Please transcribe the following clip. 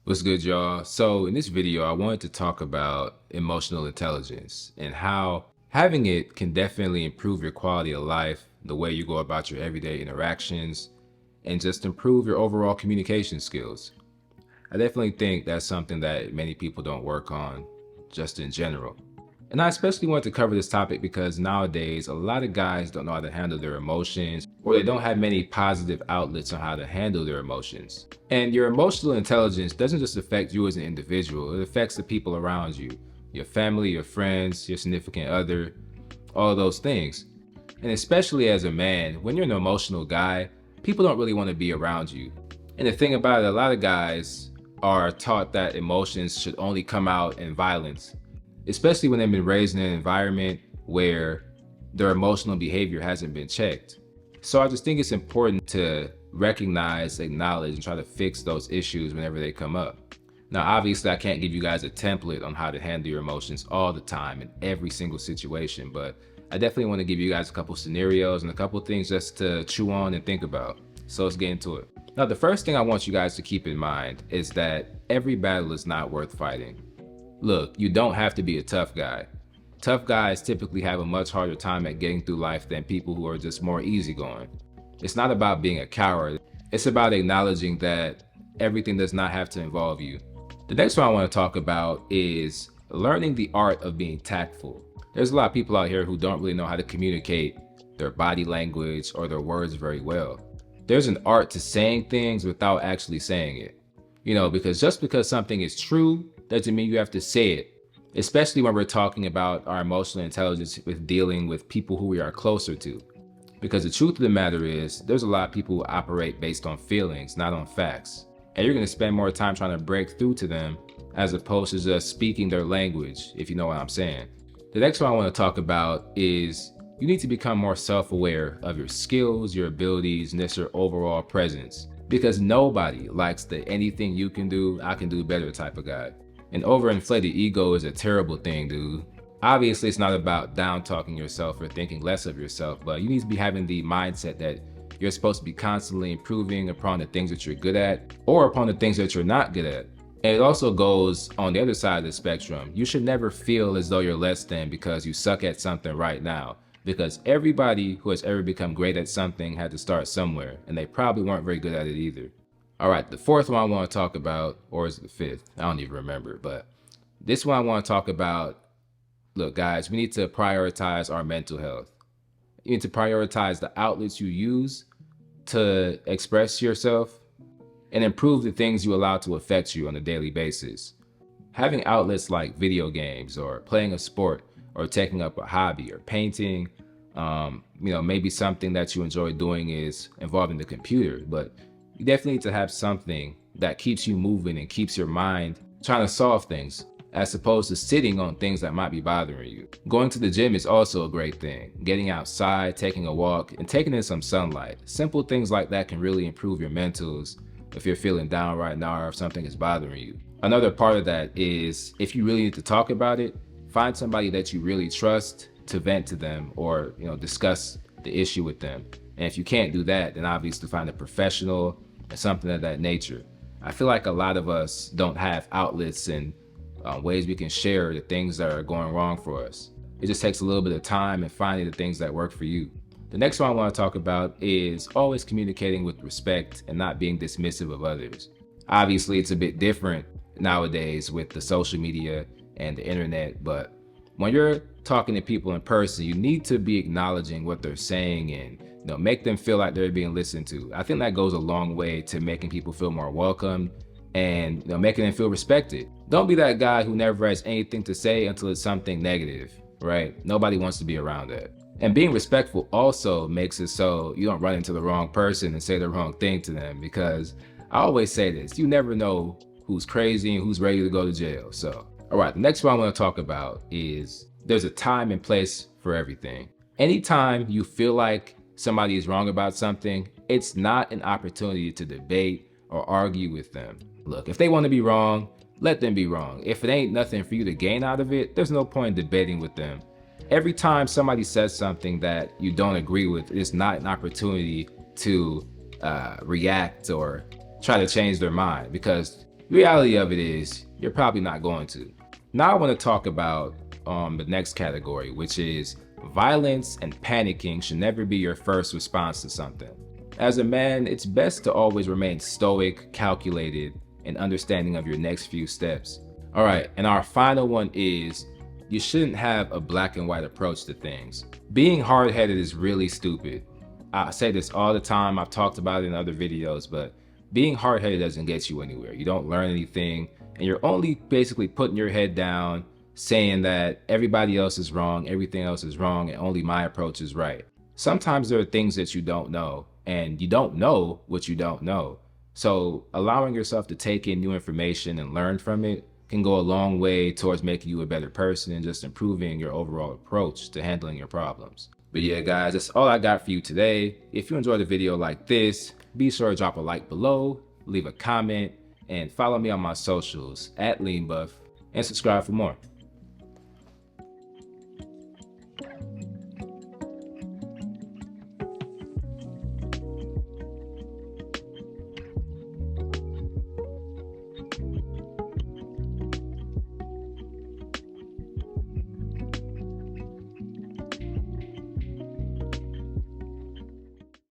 What's good, y'all? So in this video, I wanted to talk about emotional intelligence and how having it can definitely improve your quality of life, the way you go about your everyday interactions, and just improve your overall communication skills. I definitely think that's something that many people don't work on just in general. And I especially want to cover this topic because nowadays a lot of guys don't know how to handle their emotions, or they don't have many positive outlets on how to handle their emotions. And your emotional intelligence doesn't just affect you as an individual, it affects the people around you, your family, your friends, your significant other, all those things. And especially as a man, when you're an emotional guy, people don't really want to be around you. And the thing about it, a lot of guys are taught that emotions should only come out in violence, especially when they've been raised in an environment where their emotional behavior hasn't been checked. So I just think it's important to recognize, acknowledge, and try to fix those issues whenever they come up. Now, obviously, I can't give you guys a template on how to handle your emotions all the time in every single situation, but I definitely want to give you guys a couple scenarios and a couple things just to chew on and think about. So let's get into it. Now, the first thing I want you guys to keep in mind is that every battle is not worth fighting. Look, you don't have to be a tough guy. Tough guys typically have a much harder time at getting through life than people who are just more easygoing. It's not about being a coward. It's about acknowledging that everything does not have to involve you. The next one I want to talk about is learning the art of being tactful. There's a lot of people out here who don't really know how to communicate their body language or their words very well. There's an art to saying things without actually saying it. Because just because something is true doesn't mean you have to say it, especially when we're talking about our emotional intelligence with dealing with people who we are closer to. Because the truth of the matter is, there's a lot of people who operate based on feelings, not on facts. And you're going to spend more time trying to break through to them as opposed to just speaking their language, if you know what I'm saying. The next one I want to talk about is you need to become more self-aware of your skills, your abilities, and just your overall presence. Because nobody likes the anything you can do, I can do better type of guy. An overinflated ego is a terrible thing, dude. Obviously, it's not about down talking yourself or thinking less of yourself, but you need to be having the mindset that you're supposed to be constantly improving upon the things that you're good at or upon the things that you're not good at. And it also goes on the other side of the spectrum. You should never feel as though you're less than because you suck at something right now. Because everybody who has ever become great at something had to start somewhere, and they probably weren't very good at it either. All right, the fourth one I want to talk about, or is it the fifth? I don't even remember, but this one I want to talk about. Look, guys, we need to prioritize our mental health. You need to prioritize the outlets you use to express yourself and improve the things you allow to affect you on a daily basis. Having outlets like video games or playing a sport or taking up a hobby or painting, maybe something that you enjoy doing is involving the computer, but you definitely need to have something that keeps you moving and keeps your mind trying to solve things, as opposed to sitting on things that might be bothering you. Going to the gym is also a great thing. Getting outside, taking a walk, and taking in some sunlight. Simple things like that can really improve your mentals if you're feeling down right now or if something is bothering you. Another part of that is if you really need to talk about it, find somebody that you really trust to vent to them or discuss the issue with them. And if you can't do that, then obviously find a professional and something of that nature. I feel like a lot of us don't have outlets and ways we can share the things that are going wrong for us. It just takes a little bit of time and finding the things that work for you. The next one I want to talk about is always communicating with respect and not being dismissive of others. Obviously, it's a bit different nowadays with the social media and the internet, but when you're talking to people in person, you need to be acknowledging what they're saying and make them feel like they're being listened to. I think that goes a long way to making people feel more welcome and making them feel respected. Don't be that guy who never has anything to say until it's something negative, right? Nobody wants to be around that. And being respectful also makes it so you don't run into the wrong person and say the wrong thing to them, because I always say this, you never know who's crazy and who's ready to go to jail. So, all right, the next one I want to talk about is there's a time and place for everything. Anytime you feel like somebody is wrong about something, it's not an opportunity to debate or argue with them. Look, if they want to be wrong, let them be wrong. If it ain't nothing for you to gain out of it, there's no point in debating with them. Every time somebody says something that you don't agree with, it's not an opportunity to react or try to change their mind, because The reality of it is, you're probably not going to. Now I want to talk about the next category, which is violence and panicking should never be your first response to something. As a man, it's best to always remain stoic, calculated, and understanding of your next few steps. All right, and our final one is you shouldn't have a black and white approach to things. Being hard-headed is really stupid. I say this all the time, I've talked about it in other videos, but being hard-headed doesn't get you anywhere. You don't learn anything, and you're only basically putting your head down, saying that everybody else is wrong, everything else is wrong, and only my approach is right. Sometimes there are things that you don't know, and you don't know what you don't know. So allowing yourself to take in new information and learn from it can go a long way towards making you a better person and just improving your overall approach to handling your problems. But yeah, guys, that's all I got for you today. If you enjoyed a video like this, be sure to drop a like below, leave a comment, and follow me on my socials @leanbuff, and subscribe for more.